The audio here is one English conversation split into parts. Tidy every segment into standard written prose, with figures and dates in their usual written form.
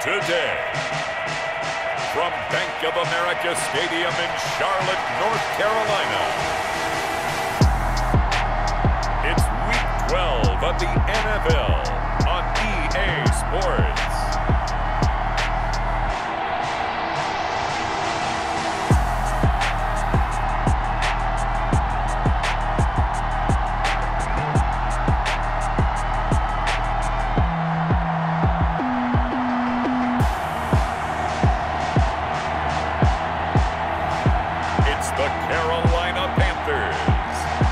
today. From Bank of America Stadium in Charlotte, North Carolina, it's Week 12 of the NFL on EA Sports. The Carolina Panthers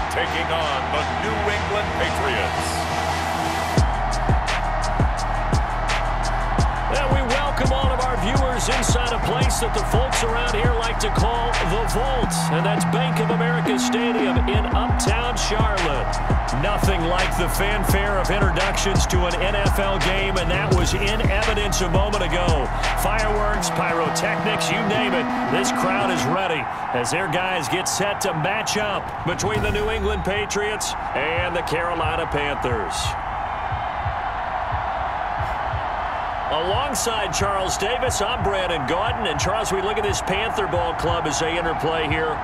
taking on the New England Patriots. And we welcome all of our viewers inside a place that the folks around here like to call the Vault, and that's Bank of America Stadium in uptown Charlotte. Nothing like the fanfare of introductions to an NFL game, and that was in evidence a moment ago. Fireworks, pyrotechnics, you name it. This crowd is ready as their guys get set to match up between the New England Patriots and the Carolina Panthers. Alongside Charles Davis, I'm Brandon Gaudin. And Charles, we look at this Panther ball club as they interplay here.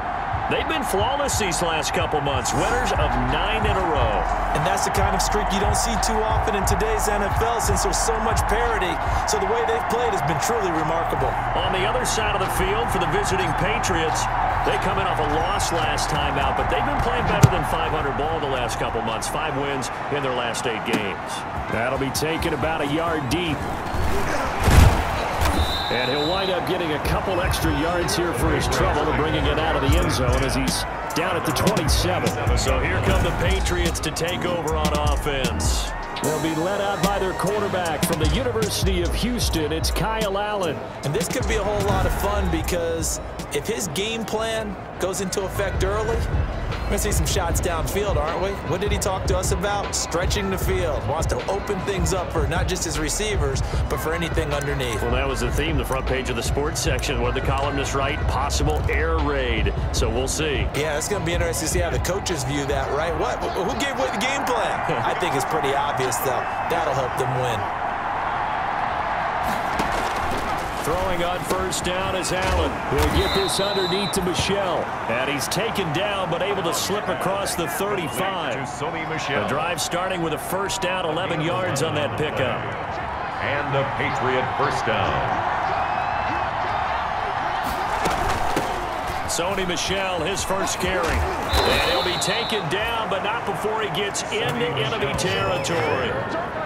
They've been flawless these last couple months, winners of 9 in a row. And that's the kind of streak you don't see too often in today's NFL since there's so much parity. So the way they've played has been truly remarkable. On the other side of the field for the visiting Patriots, they come in off a loss last time out, but they've been playing better than 500 ball the last couple months. 5 wins in their last 8 games. That'll be taken about a yard deep. And he'll wind up getting a couple extra yards here for his trouble and bringing it out of the end zone as he's down at the 27. So here come the Patriots to take over on offense. They'll be led out by their quarterback from the University of Houston. It's Kyle Allen. And this could be a whole lot of fun because if his game plan goes into effect early, we're going to see some shots downfield, aren't we? What did he talk to us about? Stretching the field. Wants to open things up for not just his receivers, but for anything underneath. Well, that was the theme, the front page of the sports section. What did the columnist write? Possible air raid. So we'll see. Yeah, it's going to be interesting to see how the coaches view that, right? What? Who gave away the game plan? I think it's pretty obvious, though. That'll help them win. Throwing on first down is Allen. He'll get this underneath to Michel. And he's taken down, but able to slip across the 35. The drive starting with a first down, 11 yards on that pickup. And a Patriot first down. Sony Michel, his first carry. And he'll be taken down, but not before he gets into enemy territory.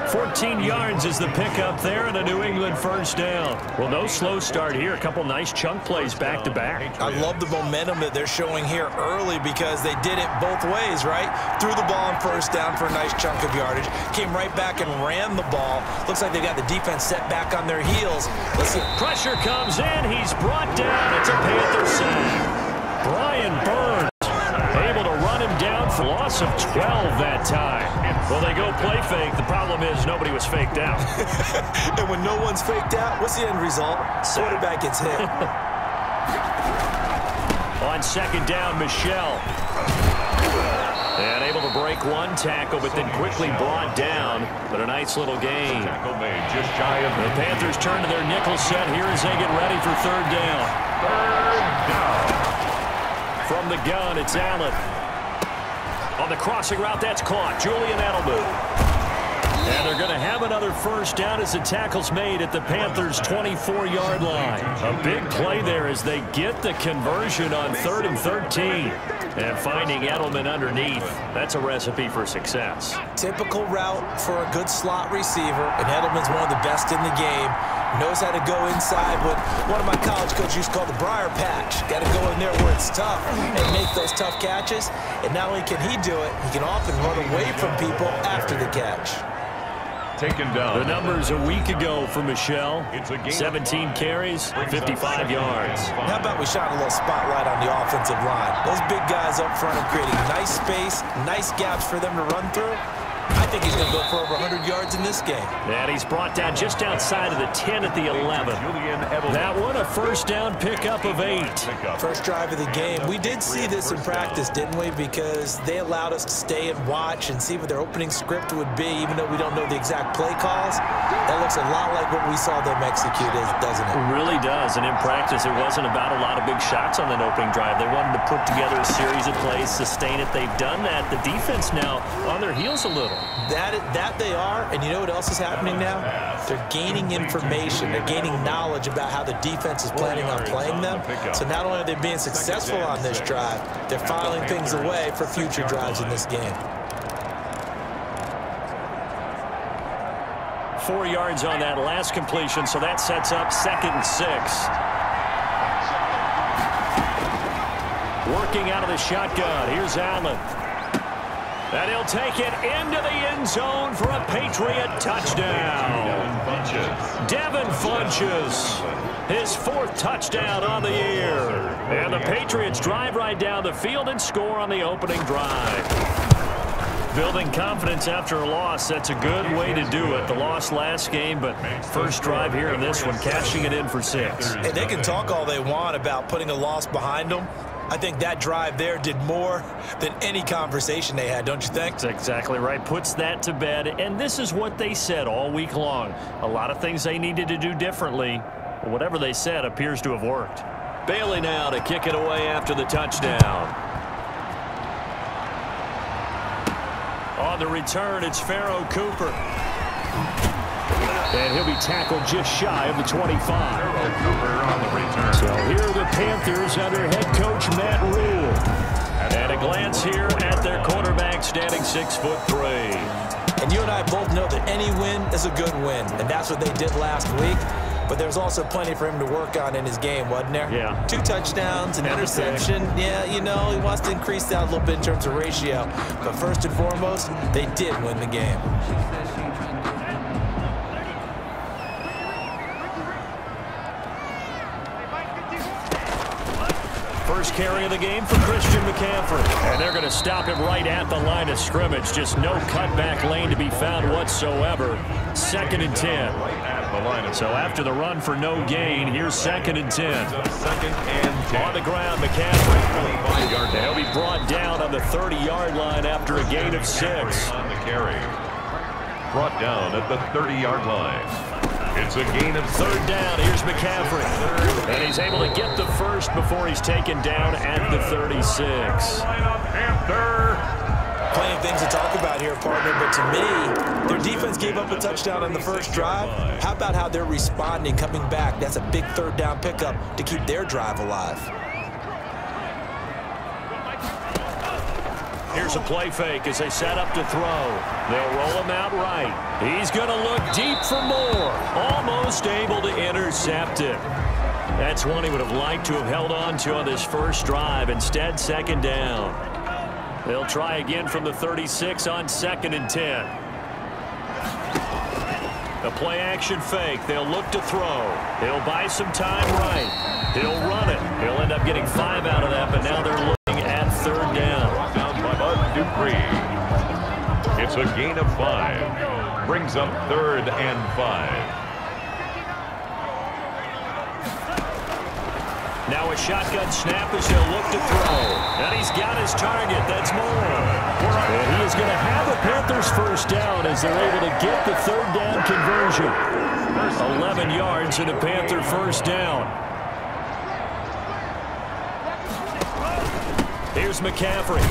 14 yards is the pickup there and a New England first down. Well, no slow start here. A couple nice chunk plays back-to-back. I love the momentum that they're showing here early because they did it both ways, right? Threw the ball on first down for a nice chunk of yardage. Came right back and ran the ball. Looks like they got the defense set back on their heels. Listen. Pressure comes in. He's brought down. It's a Panther sack. Brian Burns able to run him down for loss of 12 that time. Well, they go play fake. The problem is nobody was faked out. And when no one's faked out, what's the end result? Quarterback gets hit. On second down, Michel. And able to break one tackle, but then quickly brought down. But a nice little gain. The Panthers turn to their nickel set here as they get ready for third down. From the gun, it's Allen. On the crossing route, that's caught. Julian Edelman. And they're going to have another first down as the tackle's made at the Panthers' 24-yard line. A big play there as they get the conversion on 3rd and 13. And finding Edelman underneath, that's a recipe for success. Typical route for a good slot receiver, and Edelman's one of the best in the game. Knows how to go inside what one of my college coaches used to call the briar patch. Got to go in there where it's tough and make those tough catches. And not only can he do it, he can often run away from people after the catch. Taken down. The numbers a week ago for Michel. 17 carries, 55 yards. How about we shine a little spotlight on the offensive line? Those big guys up front are creating nice space, nice gaps for them to run through. I think think he's going to go for over 100 yards in this game. And he's brought down just outside of the 10 at the 11. That one, a first down pickup of 8. First drive of the game. We did see this in practice, didn't we? Because they allowed us to stay and watch and see what their opening script would be, even though we don't know the exact play calls. That looks a lot like what we saw them execute, doesn't it? It really does. And in practice, it wasn't about a lot of big shots on that opening drive. They wanted to put together a series of plays, sustain it. They've done that. The defense now on their heels a little. That they are, and you know what else is happening now? They're gaining information. They're gaining knowledge about how the defense is planning on playing them. So not only are they being successful on this drive, they're filing things away for future drives in this game. 4 yards on that last completion, so that sets up 2nd and 6. Working out of the shotgun. Here's Allen. And he'll take it into the end zone for a Patriot touchdown. Devin Funchess, his 4th touchdown on the year. And the Patriots drive right down the field and score on the opening drive. Building confidence after a loss, that's a good way to do it. The loss last game, but first drive here in this one, cashing it in for 6. And they can talk all they want about putting a loss behind them. I think that drive there did more than any conversation they had, don't you think? That's exactly right. Puts that to bed. And this is what they said all week long. A lot of things they needed to do differently. Whatever they said appears to have worked. Bailey now to kick it away after the touchdown. On the return, it's Pharaoh Cooper. And he'll be tackled just shy of the 25. So here are the Panthers under head coach Matt Rule. And a glance here at their quarterback standing 6'3". And you and I both know that any win is a good win. And that's what they did last week. But there's also plenty for him to work on in his game, wasn't there? Yeah. 2 touchdowns, an interception. Yeah, you know, he wants to increase that a little bit in terms of ratio. But first and foremost, they did win the game. First carry of the game for Christian McCaffrey. And they're going to stop him right at the line of scrimmage. Just no cutback lane to be found whatsoever. 2nd and 10. So after the run for no gain, here's 2nd and 10. On the ground, McCaffrey. They'll be brought down on the 30-yard line after a gain of 6. On the carry. Brought down at the 30-yard line. It's a gain of 3rd down. Here's McCaffrey. And he's able to get the first before he's taken down at the 36. Plenty of things to talk about here, partner, but to me, their defense gave up a touchdown on the first drive. How about how they're responding, coming back? That's a big 3rd down pickup to keep their drive alive. Here's a play fake as they set up to throw. They'll roll him out right. He's going to look deep for more. Almost able to intercept it. That's one he would have liked to have held on to on this first drive. Instead, 2nd down. They'll try again from the 36 on 2nd and 10. The play action fake. They'll look to throw. He'll buy some time right. He'll run it. He'll end up getting 5 out of that, but now they're looking at 3rd down. It's a gain of 5. Brings up 3rd and 5. Now a shotgun snap as he'll look to throw. And he's got his target. That's Moore. And he is going to have a Panthers first down as they're able to get the 3rd down conversion. 11 yards and a Panther first down. Here's McCaffrey.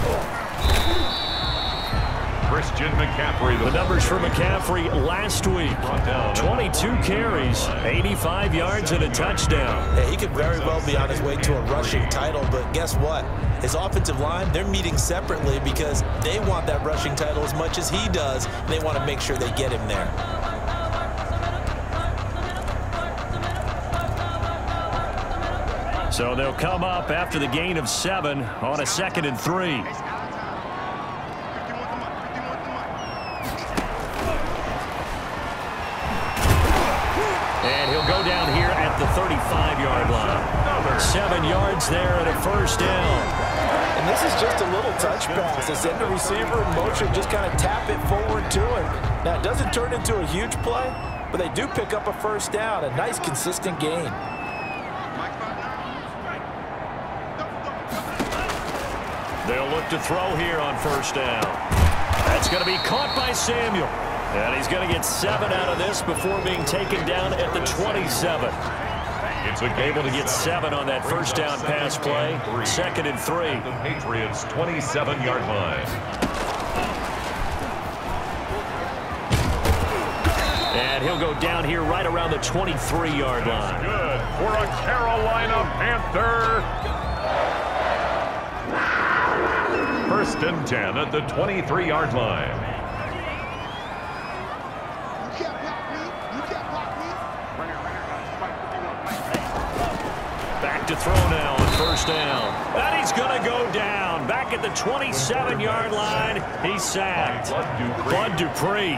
Christian McCaffrey. The numbers for McCaffrey last week. 22 carries, 85 yards, and a touchdown. Yeah, he could very well be on his way to a rushing title, but guess what? His offensive line, they're meeting separately because they want that rushing title as much as he does, and they want to make sure they get him there. So they'll come up after the gain of 7 on a 2nd and 3. And he'll go down here at the 35-yard line. 7 yards there and a first down. And this is just a little touch pass. They send the receiver in motion, just kind of tap it forward to him. Now, it doesn't turn into a huge play, but they do pick up a first down. A nice, consistent gain. They'll look to throw here on first down. That's going to be caught by Samuel. And he's going to get 7 out of this before being taken down at the 27. It's able to get 7 on that first down pass play. 2nd and 3. The Patriots' 27-yard line. And he'll go down here right around the 23-yard line. Good for a Carolina Panther. 1st and 10 at the 23-yard line. Back to throw now on first down. And he's going to go down. Back at the 27-yard line. He's sacked. Bud Dupree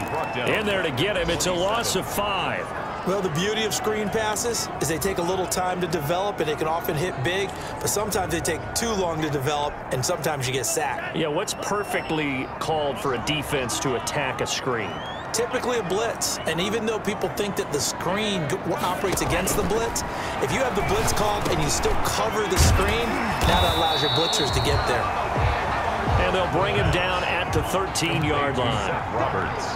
in there to get him. It's a loss of 5. Well, the beauty of screen passes is they take a little time to develop, and they can often hit big, but sometimes they take too long to develop, and sometimes you get sacked. Yeah, what's perfectly called for a defense to attack a screen? Typically a blitz, and even though people think that the screen operates against the blitz, if you have the blitz called and you still cover the screen, now that allows your blitzers to get there. And they'll bring him down at the 13-yard line.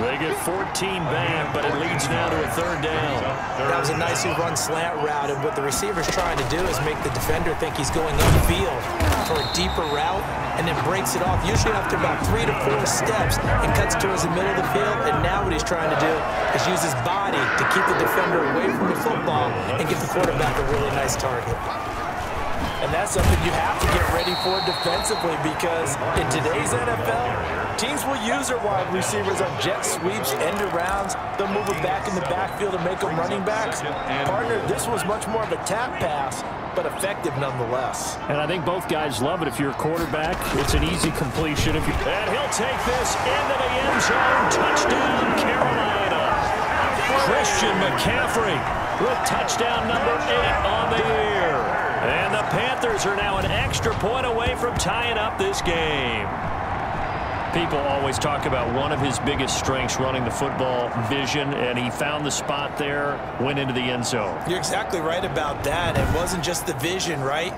They get 14 back, but it leads now to a 3rd down. That was a nicely run slant route, and what the receiver's trying to do is make the defender think he's going upfield for a deeper route, and then breaks it off, usually after about 3 to 4 steps, and cuts towards the middle of the field. And now what he's trying to do is use his body to keep the defender away from the football and give the quarterback a really nice target. And that's something you have to get ready for defensively, because in today's NFL, teams will use their wide receivers on jet sweeps, end arounds. They'll move them back in the backfield and make them running backs. Partner, this was much more of a tap pass, but effective nonetheless. And I think both guys love it. If you're a quarterback, it's an easy completion. And he'll take this into the end zone. Touchdown, Carolina. Christian McCaffrey with touchdown number 8 on the year. And the Panthers are now an extra point away from tying up this game. People always talk about one of his biggest strengths, running the football, vision, and he found the spot there, went into the end zone. You're exactly right about that. It wasn't just the vision, right?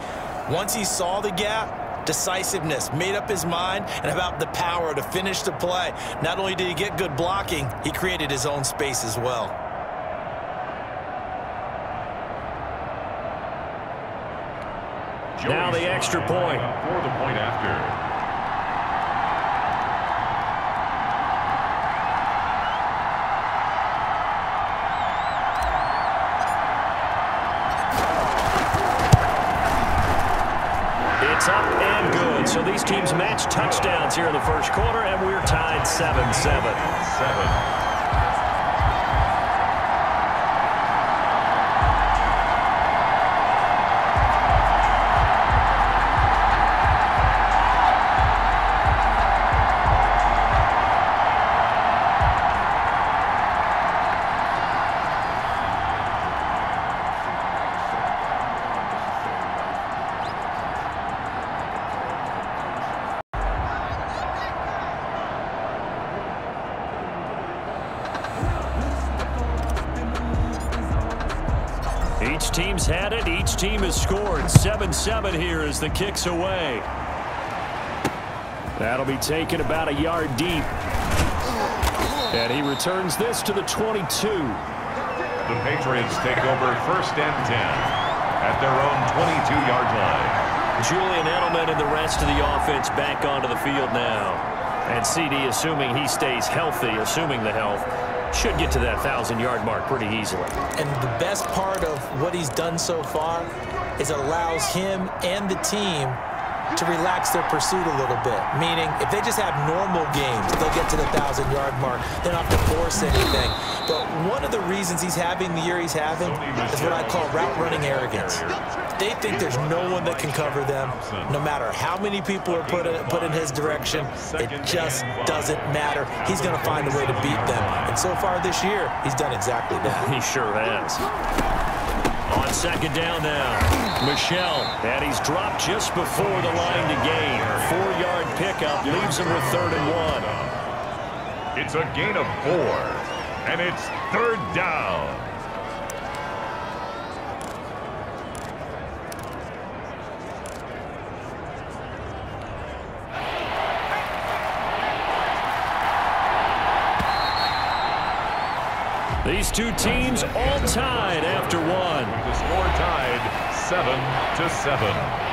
Once he saw the gap, decisiveness, made up his mind, and about the power to finish the play. Not only did he get good blocking, he created his own space as well. Now the extra point. For the point after. It's up and good. So these teams match touchdowns here in the first quarter, and we're tied 7-7. Each team's had it. Each team has scored. 7-7 here as the kick's away. That'll be taken about a yard deep. And he returns this to the 22. The Patriots take over 1st and 10 at their own 22-yard line. Julian Edelman and the rest of the offense back onto the field now. And CD, assuming he stays healthy, assuming the health, should get to that 1,000-yard mark pretty easily. And the best part of what he's done so far is it allows him and the team to relax their pursuit a little bit. Meaning, if they just have normal games, they'll get to the 1,000-yard mark. They don't have to force anything. But one of the reasons he's having the year he's having is what I call route running arrogance. They think there's no one that can cover them. No matter how many people are put in his direction, it just doesn't matter. He's going to find a way to beat them. And so far this year, he's done exactly that. He sure has. On 2nd down now, Michel, and he's dropped just before the line to gain. 4-yard pickup leaves him with 3rd and 1. It's a gain of 4, and it's 3rd down. These two teams all tied after one. The score tied 7-7.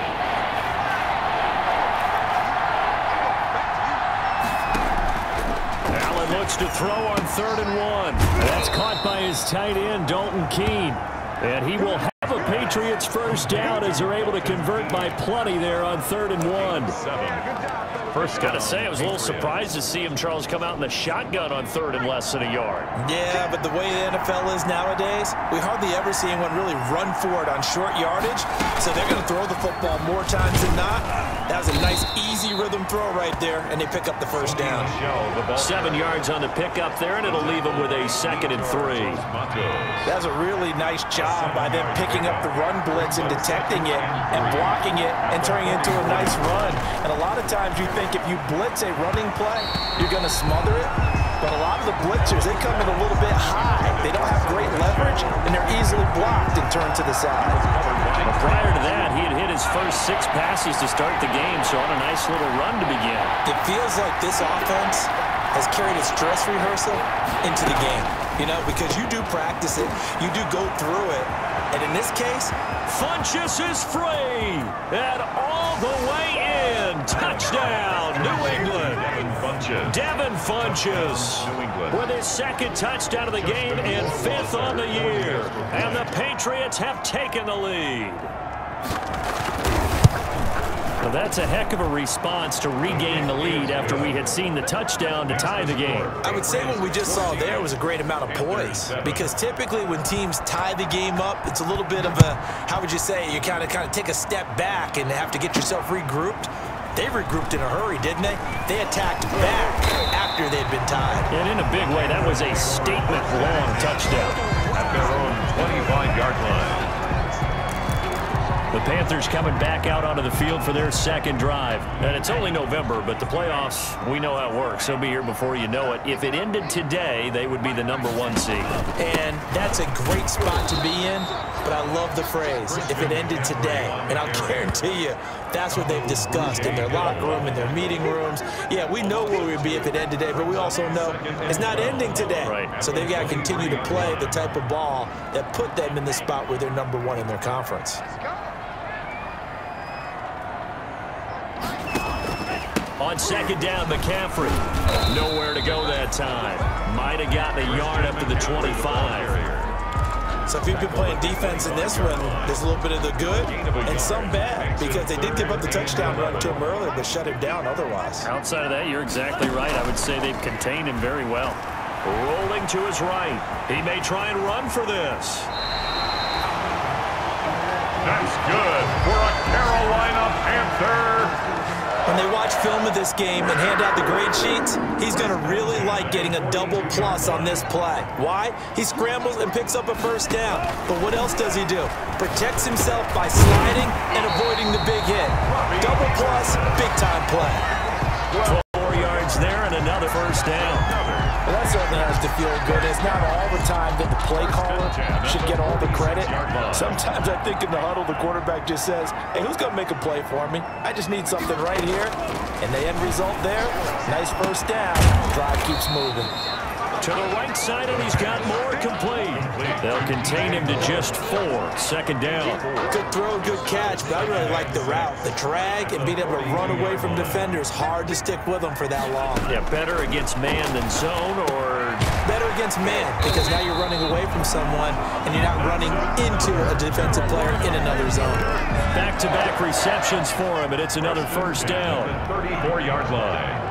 Looks to throw on 3rd and 1. That's caught by his tight end, Dalton Keene. And he will have a Patriots first down as they're able to convert by plenty there on 3rd and 1. First, got to say, I was a little surprised to see him, Charles, come out in the shotgun on 3rd and less than a yard. Yeah, but the way the NFL is nowadays, we hardly ever see anyone really run for it on short yardage. So they're going to throw the football more times than not. That was a nice, easy rhythm throw right there, and they pick up the first down. 7 yards on the pickup there, and it'll leave them with a 2nd and 3. That's a really nice job by them picking up the run blitz and detecting it and blocking it and turning it into a nice run. And a lot of times you think if you blitz a running play, you're going to smother it. But a lot of the blitzers, they come in a little bit high. They don't have great leverage, and they're easily blocked and turned to the side. But prior to that, he had hit his first 6 passes to start the game, so on a nice little run to begin. It feels like this offense has carried its dress rehearsal into the game. You know, because you do practice it, you do go through it, and in this case, Funchess is free, and all the way in. Touchdown, New England. Devin Funchess with his 2nd touchdown of the game and 5th on the year. And the Patriots have taken the lead. Well, that's a heck of a response to regain the lead after we had seen the touchdown to tie the game. I would say what we just saw there was a great amount of poise, because typically when teams tie the game up, it's a little bit of a, how would you say, you kind of take a step back and have to get yourself regrouped. They regrouped in a hurry, didn't they? They attacked back after they'd been tied. And in a big way, that was a statement-long touchdown. At their own 25-yard line. The Panthers coming back out onto the field for their 2nd drive. And it's only November, but the playoffs, we know how it works. They'll be here before you know it. If it ended today, they would be the #1 seed. And that's a great spot to be in, but I love the phrase, if it ended today. And I'll guarantee you, that's what they've discussed in their locker room, in their meeting rooms. Yeah, we know where we'd be if it ended today, but we also know it's not ending today. Right. So they've got to continue to play the type of ball that put them in the spot where they're #1 in their conference. On 2nd down, McCaffrey. Nowhere to go that time. Might have gotten a yard up to the 25. So if you've been playing defense in this one, there's a little bit of the good and some bad, because they did give up the touchdown run to him earlier, but shut him down otherwise. Outside of that, you're exactly right. I would say they've contained him very well. Rolling to his right. He may try and run for this. That's good for a Carolina Panther. When they watch film of this game and hand out the grade sheets, he's going to really like getting a double plus on this play. Why? He scrambles and picks up a first down. But what else does he do? Protects himself by sliding and avoiding the big hit. Double plus, big-time play. 4 yards there and another first down. Well, that certainly has to feel good. It's not all the time that the play caller should get all the credit. Sometimes I think in the huddle, the quarterback just says, hey, who's going to make a play for me? I just need something right here. And the end result there, nice first down. Drive keeps moving. To the right side, and he's got more complete. They'll contain him to just 4. 2nd down. Good throw, good catch, but I really like the route. The drag and being able to run away from defenders, hard to stick with them for that long. Yeah, better against man than zone, or better against man, because now you're running away from someone and you're not running into a defensive player in another zone. Back-to-back receptions for him, and it's another first down. 34-yard line.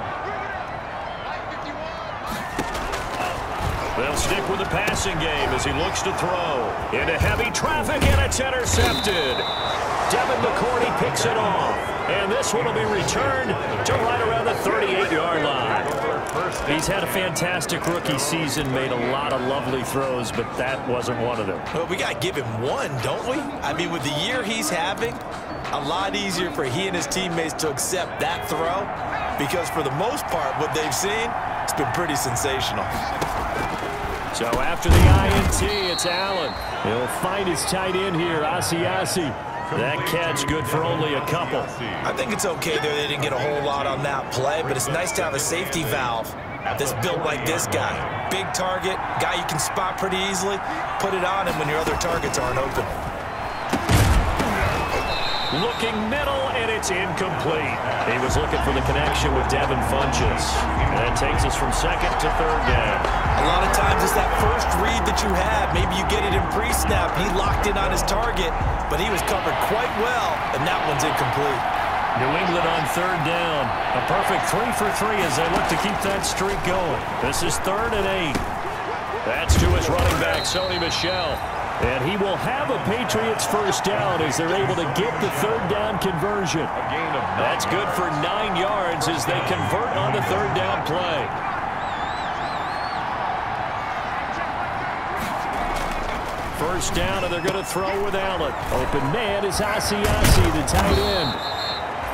They'll stick with the passing game as he looks to throw. Into heavy traffic, and it's intercepted. Devin McCourty picks it off. And this one will be returned to right around the 38-yard line. He's had a fantastic rookie season, made a lot of lovely throws, but that wasn't one of them. Well, we got to give him one, don't we? I mean, with the year he's having, a lot easier for he and his teammates to accept that throw, because for the most part, what they've seen, it's been pretty sensational. So after the INT, it's Allen. He'll find his tight end here, Asiasi. That catch good for only a couple. I think it's okay there. They didn't get a whole lot on that play, but it's nice to have a safety valve that's built like this guy. Big target, guy you can spot pretty easily. Put it on him when your other targets aren't open. Looking middle, and it's incomplete. He was looking for the connection with Devin Funchess. That takes us from second to third down. A lot of times it's that first read that you have. Maybe you get it in pre-snap. He locked in on his target, but he was covered quite well, and that one's incomplete. New England on third down. A perfect 3 for 3 as they look to keep that streak going. This is 3rd and 8. That's to his running back, Sony Michel. And he will have a Patriots first down as they're able to get the third down conversion. That's good for 9 yards as they convert on the third down play. First down, and they're going to throw with Allen. Open man is Asiasi, the tight end.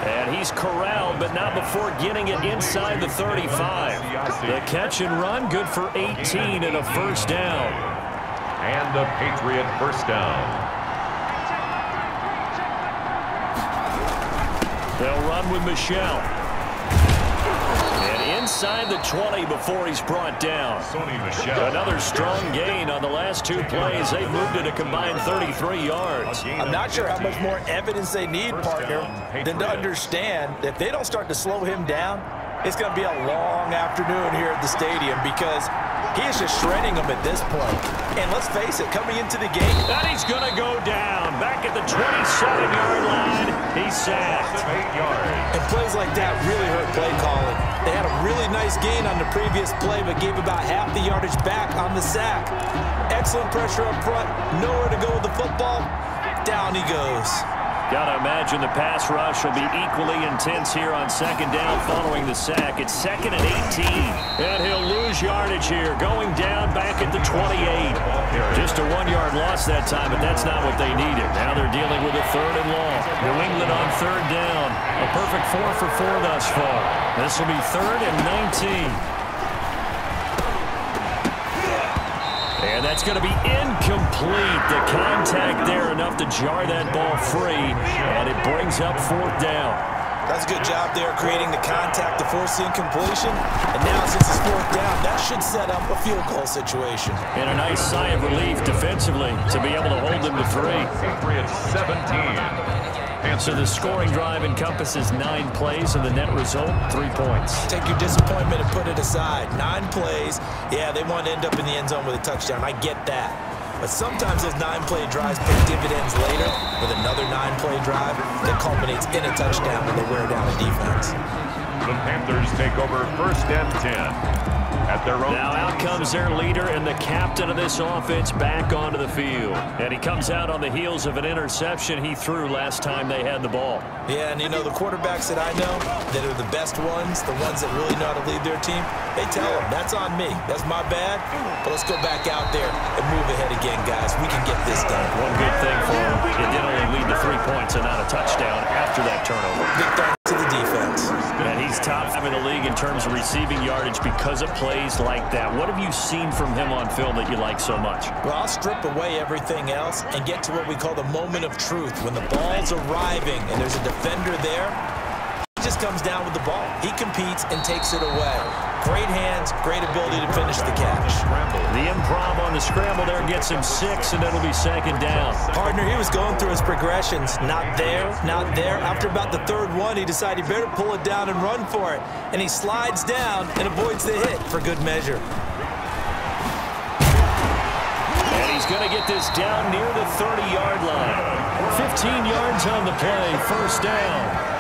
And he's corralled, but not before getting it inside the 35. The catch and run, good for 18 and a first down. And the Patriot first down. They'll run with Michel. And inside the 20 before he's brought down. Another strong gain on the last 2 plays. They've moved it a combined 33 yards. I'm not sure how much more evidence they need, partner, than to understand that if they don't start to slow him down, it's going to be a long afternoon here at the stadium because he is just shredding them at this point. And let's face it, coming into the game. And he's going to go down. Back at the 27-yard line. He's sacked. 8 yards. And plays like that really hurt play calling. They had a really nice gain on the previous play, but gave about half the yardage back on the sack. Excellent pressure up front. Nowhere to go with the football. Down he goes. Got to imagine the pass rush will be equally intense here on second down following the sack. It's 2nd and 18. And he'll lose yardage here, going down back at the 28. Just a 1-yard loss that time, but that's not what they needed. Now they're dealing with a 3rd and long. New England on third down. A perfect 4 for 4 thus far. This will be 3rd and 19. And that's going to be incomplete. The contact there enough to jar that ball free, and it brings up 4th down. That's a good job there creating the contact to force the incompletion. And now since it's 4th down, that should set up a field goal situation. And a nice sigh of relief defensively to be able to hold them to 3. Patriots 17. So the scoring drive encompasses 9 plays, and the net result, 3 points. Take your disappointment and put it aside. 9 plays. Yeah, they want to end up in the end zone with a touchdown. I get that. But sometimes those 9-play drives pay dividends later with another 9-play drive that culminates in a touchdown when they wear down a defense. The Panthers take over 1st and 10. At their own. Now out comes their leader and the captain of this offense back onto the field. And he comes out on the heels of an interception he threw last time they had the ball. Yeah, and you know, the quarterbacks that I know that are the best ones, the ones that really know how to lead their team, they tell them, that's on me. That's my bad. But let's go back out there and move ahead again, guys. We can get this done. One good thing for him, it did only lead to 3 points and not a touchdown after that turnover. Big thanks to the defense. And he's top in the league in terms of receiving yardage because of plays like that. What have you seen from him on film that you like so much? Well, I'll strip away everything else and get to what we call the moment of truth. When the ball's arriving and there's a defender there, he just comes down with the ball. He competes and takes it away. Great hands, great ability to finish the catch. The improv on the scramble there gets him 6, and it'll be 2nd down. Partner, he was going through his progressions. Not there, not there. After about the 3rd one, he decided he better pull it down and run for it. And he slides down and avoids the hit for good measure. And he's going to get this down near the 30-yard line. 15 yards on the play, 1st down.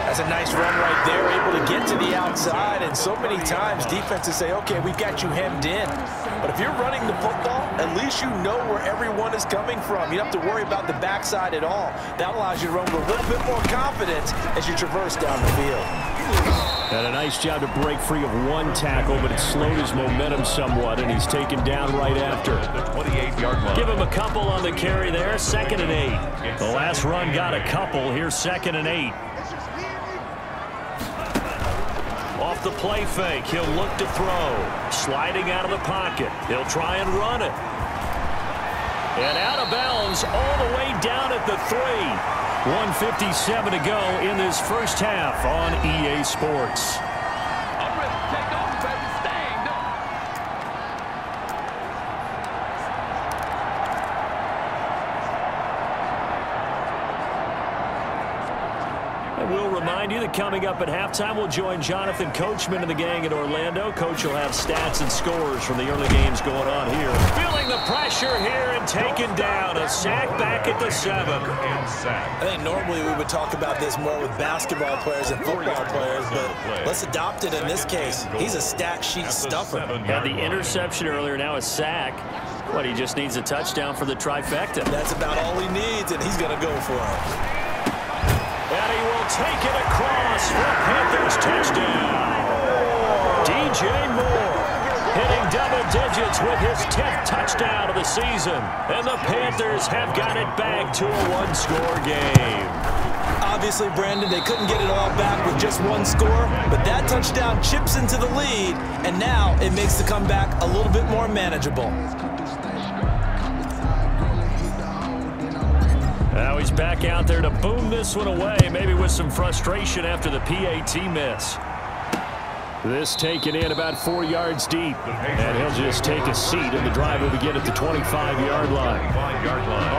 That's a nice run right there, able to get to the outside. And so many times defenses say, okay, we've got you hemmed in. But if you're running the football, at least you know where everyone is coming from. You don't have to worry about the backside at all. That allows you to run with a little bit more confidence as you traverse down the field. And a nice job to break free of 1 tackle, but it slowed his momentum somewhat, and he's taken down right after. The 28-yard line. Give him a couple on the carry there, 2nd and 8. The last run got a couple. Here's 2nd and 8. Off the play fake. He'll look to throw. Sliding out of the pocket. He'll try and run it. And out of bounds all the way down at the 3. 1:57 to go in this first half on EA Sports. I'm ready to take off, baby. Stand up. And we'll remind you that coming up at halftime, we'll join Jonathan Coachman and the gang in Orlando. Coach will have stats and scores from the early games going on here. Feeling the pressure here and taken down. A sack back at the 7. I think normally we would talk about this more with basketball players and football players, but let's adopt it in this case. He's a stat sheet stuffer. Had the interception earlier, now a sack. What, he just needs a touchdown for the trifecta. That's about all he needs, and he's going to go for it. And he will take it across for a Panthers touchdown. DJ Moore hitting double digits with his 10th touchdown of the season. And the Panthers have got it back to a one-score game. Obviously, Brandon, they couldn't get it all back with just one score, but that touchdown chips into the lead, and now it makes the comeback a little bit more manageable. Now he's back out there to boom this one away, maybe with some frustration after the PAT miss. This taken in about 4 yards deep, and he'll just take a seat, and the drive will begin at the 25-yard line.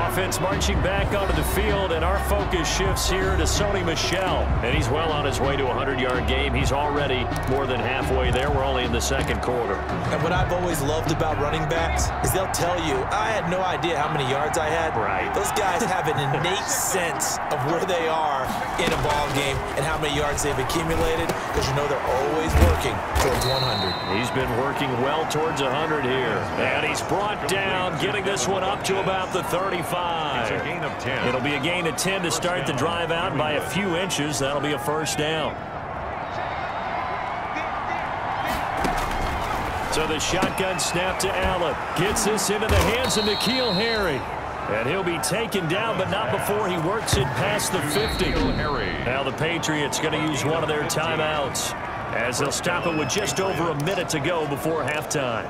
Offense marching back onto the field, and our focus shifts here to Sony Michel, and he's well on his way to a 100-yard game. He's already more than halfway there. We're only in the second quarter. And what I've always loved about running backs is they'll tell you, I had no idea how many yards I had. Right. Those guys have an innate sense of where they are in a ball game and how many yards they've accumulated, because you know they're always working towards 100. He's been working well towards 100 here. And he's brought down, getting this one up to about the 35. It's a gain of 10. It'll be a gain of 10 to start the drive out, and by a few inches, that'll be a first down. So the shotgun snap to Allen. Gets this into the hands of N'Keal Harry. And he'll be taken down, but not before he works it past the 50. Now the Patriots going to use one of their timeouts, as they'll stop it with just over a minute to go before halftime.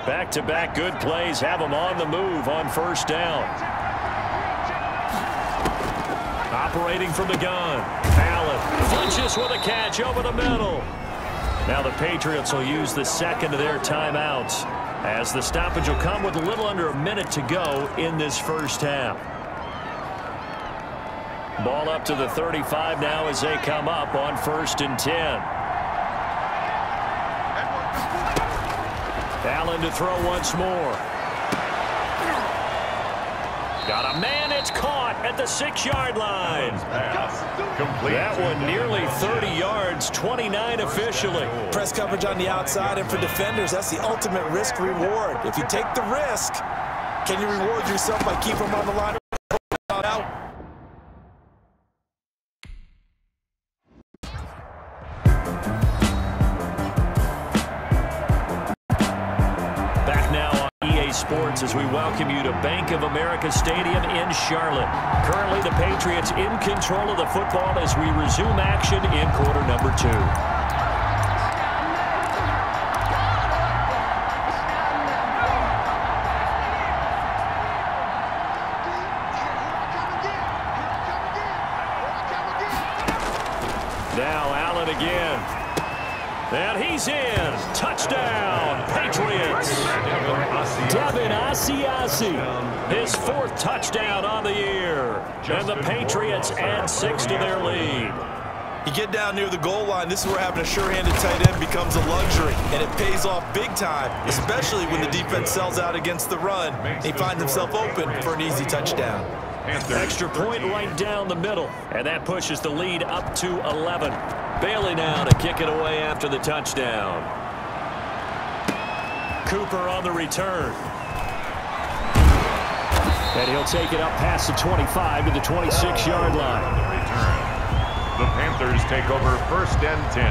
Back-to-back good plays have them on the move on first down. Operating from the gun. Allen flinches with a catch over the middle. Now the Patriots will use the second of their timeouts, as the stoppage will come with a little under a minute to go in this first half. Ball up to the 35 now as they come up on 1st and 10. Allen to throw once more. Got a man, it's caught at the 6-yard line. That one nearly 30 yards, 29 officially. Press coverage on the outside, and for defenders, that's the ultimate risk reward. If you take the risk, can you reward yourself by keeping them on the line? Out. Sports as we welcome you to Bank of America Stadium in Charlotte. Currently the Patriots in control of the football as we resume action in quarter number 2. Now Allen again. And he's in. Touchdown, Patriots. Devin Asiasi, his 4th touchdown on the year. And the Patriots add 6 to their lead. You get down near the goal line, this is where having a sure-handed tight end becomes a luxury, and it pays off big time, especially when the defense sells out against the run. He finds himself open for an easy touchdown. Extra point right down the middle, and that pushes the lead up to 11. Bailey now to kick it away after the touchdown. Cooper on the return. And he'll take it up past the 25 to the 26-yard line. The Panthers take over 1st and 10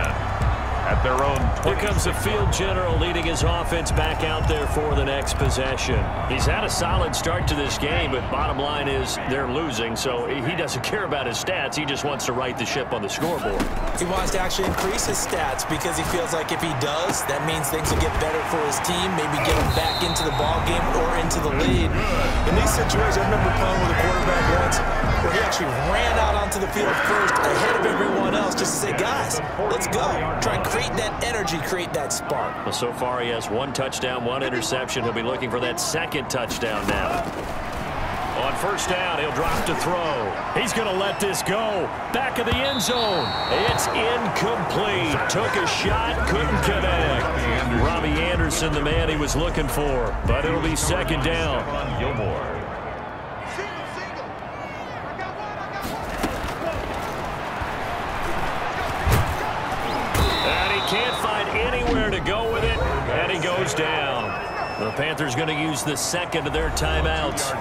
at their own 20. Here comes the field general leading his offense back out there for the next possession. He's had a solid start to this game, but bottom line is they're losing, so he doesn't care about his stats. He just wants to right the ship on the scoreboard. He wants to actually increase his stats because he feels like if he does, that means things will get better for his team, maybe get him back into the ball game or into the lead. In these situations, I remember playing with a quarterback once where he actually ran out onto the field first ahead of everyone else just to say, guys, let's go. Try and create that energy, create that spark. Well, so far he has 1 touchdown, 1 interception. He'll be looking for that second touchdown now. On first down, he'll drop to throw. He's going to let this go. Back of the end zone. It's incomplete. Took a shot, couldn't connect. Robbie Anderson, the man he was looking for. But it'll be second down. Gilmore. And he can't find anywhere to go with it. And he goes down. The Panthers going to use the second of their timeouts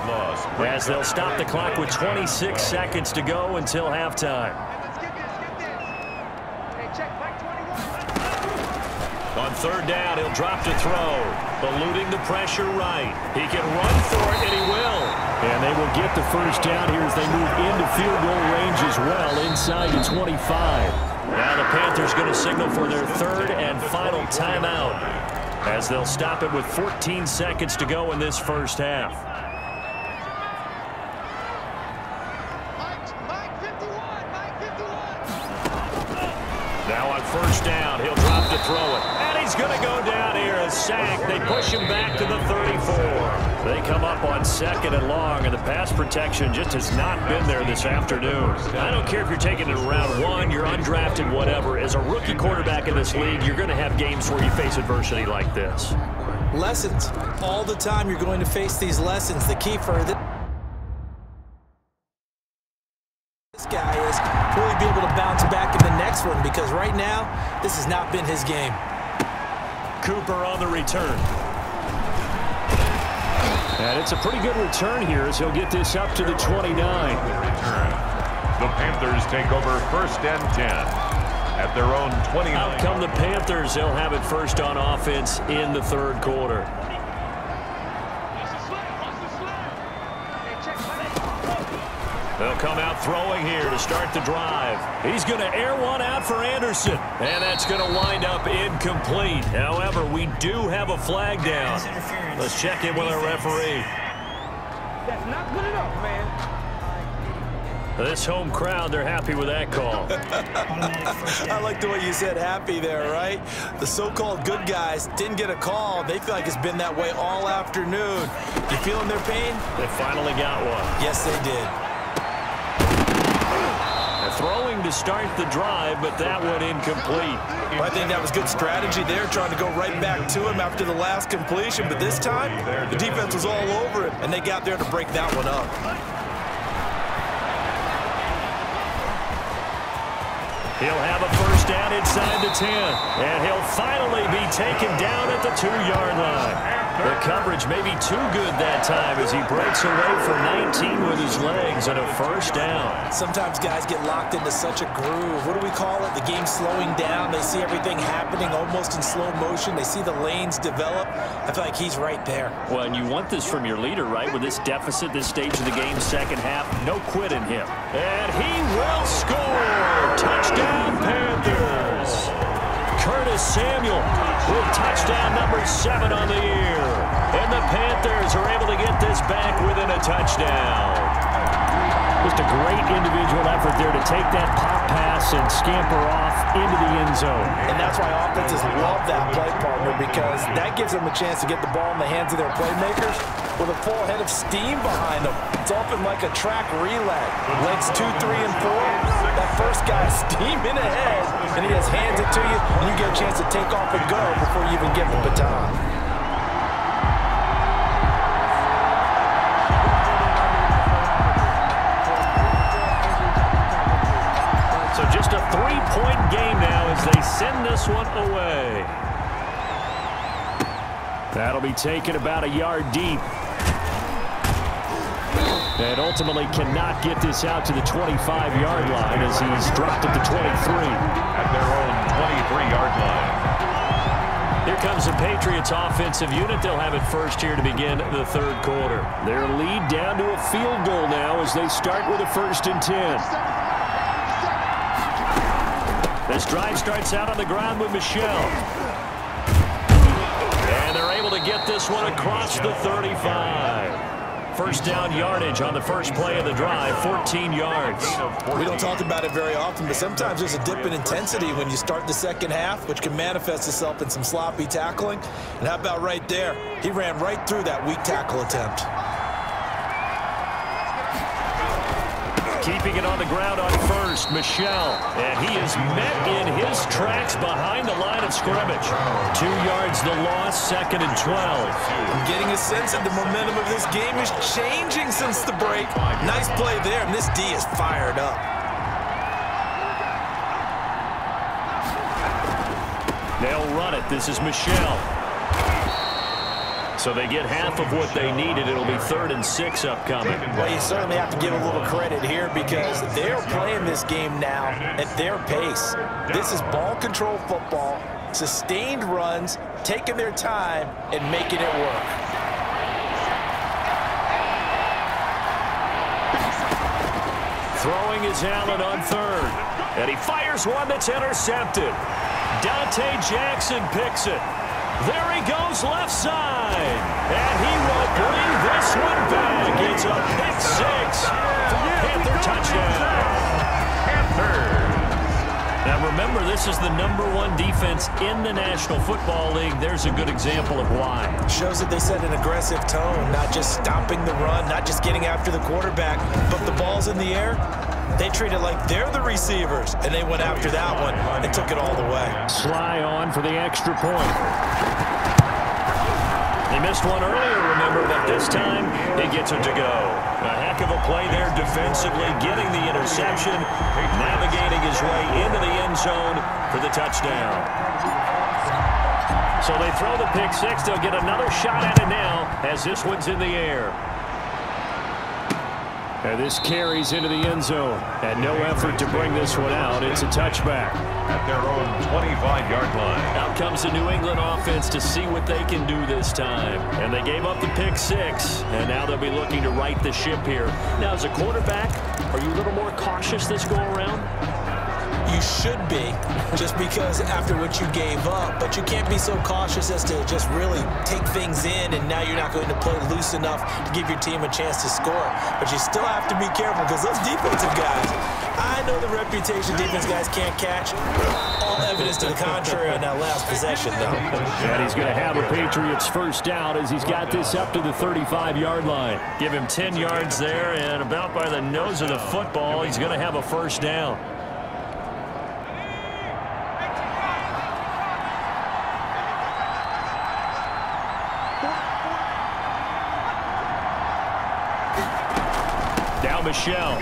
as they'll stop the clock with 26 seconds to go until halftime. On third down, he'll drop to throw, eluding the pressure right. He can run for it, and he will. And they will get the first down here as they move into field goal range as well, inside the 25. Now the Panthers going to signal for their third and final timeout, as they'll stop it with 14 seconds to go in this first half. Now on first down, he'll drop to throw it. And he's going to go down here, a sack. They push him back to the 34. They come up on second and long, and the pass protection just has not been there this afternoon. I don't care if you're taking it in round 1, you're undrafted, whatever. As a rookie quarterback in this league, you're going to have games where you face adversity like this. Lessons. All the time you're going to face these lessons. The key for this guy is really be able to bounce back in the next one, because right now, this has not been his game. Cooper on the return. And it's a pretty good return here as he'll get this up to the 29. The Panthers take over first and 10 at their own 29. Out come the Panthers. They'll have it first on offense in the third quarter. They'll come out throwing here to start the drive. He's going to air one out for Anderson. And that's going to wind up incomplete. However, we do have a flag down. Let's check in with our referee. That's not good enough, man. This home crowd, they're happy with that call. I like the way you said happy there, right? The so-called good guys didn't get a call. They feel like it's been that way all afternoon. You feeling their pain? They finally got one. Yes, they did. Throwing to start the drive, but that one incomplete. Well, I think that was good strategy there, trying to go right back to him after the last completion. But this time, the defense was all over it, and they got there to break that one up. He'll have a first down inside the 10, and he'll finally be taken down at the 2-yard line. The coverage may be too good that time as he breaks away for 19 with his legs and a first down. Sometimes guys get locked into such a groove. What do we call it? The game's slowing down. They see everything happening almost in slow motion. They see the lanes develop. I feel like he's right there. Well, and you want this from your leader, right? With this deficit, this stage of the game's second half, no quit in him. And he will score! Touchdown, Panthers! Curtis Samuel with touchdown number 7 on the year. And the Panthers are able to get this back within a touchdown. Just a great individual effort there to take that pop pass and scamper off into the end zone. And that's why offenses love that play partner, because that gives them a chance to get the ball in the hands of their playmakers with a full head of steam behind them. It's often like a track relay. Legs 2, 3, and 4. That first guy is steaming ahead, and he just hands it to you, and you get a chance to take off and go before you even get the baton. So just a 3-point game now as they send this one away. That'll be taken about a yard deep. And ultimately cannot get this out to the 25-yard line as he's dropped at the 23. At their own 23-yard line. comes the Patriots offensive unit. They'll have it first here to begin the third quarter. Their lead down to a field goal now as they start with a 1st and 10. This drive starts out on the ground with Michel. And they're able to get this one across the 35. First down yardage on the first play of the drive, 14 yards. We don't talk about it very often, but sometimes there's a dip in intensity when you start the second half, which can manifest itself in some sloppy tackling. And how about right there? He ran right through that weak tackle attempt. Keeping it on the ground on first, Michel. And he is met in his tracks behind the line of scrimmage. 2 yards the loss, 2nd and 12. I'm getting a sense that the momentum of this game is changing since the break. Nice play there, and this D is fired up. They'll run it. This is Michel. So they get half of what they needed. It'll be 3rd and 6 upcoming. Well, you certainly have to give a little credit here because they're playing this game now at their pace. This is ball control football, sustained runs, taking their time, and making it work. Throwing is Allen on 3rd. And he fires one that's intercepted. Dante Jackson picks it. There he goes left side. And he will bring this one back. It's a pick 6. Panther touchdown. Panthers. Now remember, this is the #1 defense in the National Football League. There's a good example of why. Shows that they set an aggressive tone, not just stopping the run, not just getting after the quarterback, but the ball's in the air. They treat it like they're the receivers, and they went after that one and took it all the way. Sly on for the extra point. They missed one earlier, remember, but this time he gets it to go. A heck of a play there defensively, getting the interception, navigating his way into the end zone for the touchdown. So they throw the pick 6. They'll get another shot at it now as this one's in the air. And this carries into the end zone. And no effort to bring this one out. It's a touchback. At their own 25-yard line. Out comes the New England offense to see what they can do this time. And they gave up the pick 6. And now they'll be looking to right the ship here. Now, as a quarterback, are you a little more cautious this go-around? You should be, just because after what you gave up, but you can't be so cautious as to just really take things in, and now you're not going to play loose enough to give your team a chance to score. But you still have to be careful because those defensive guys, I know the reputation defense guys can't catch. All evidence to the contrary on that last possession, though. And he's going to have a Patriots first down as he's got this up to the 35-yard line. Give him 10 yards there, and about by the nose of the football, he's going to have a first down. Michel.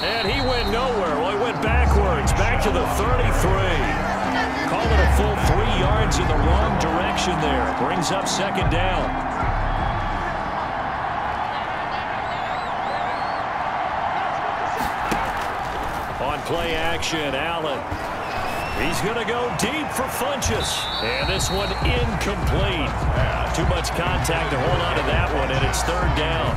And he went nowhere. Well, he went backwards, back to the 33. Call it a full 3 yards in the wrong direction there. Brings up 2nd down. On play action, Allen. He's going to go deep for Funchess. And this one incomplete. Too much contact to hold on to that one, and it's 3rd down.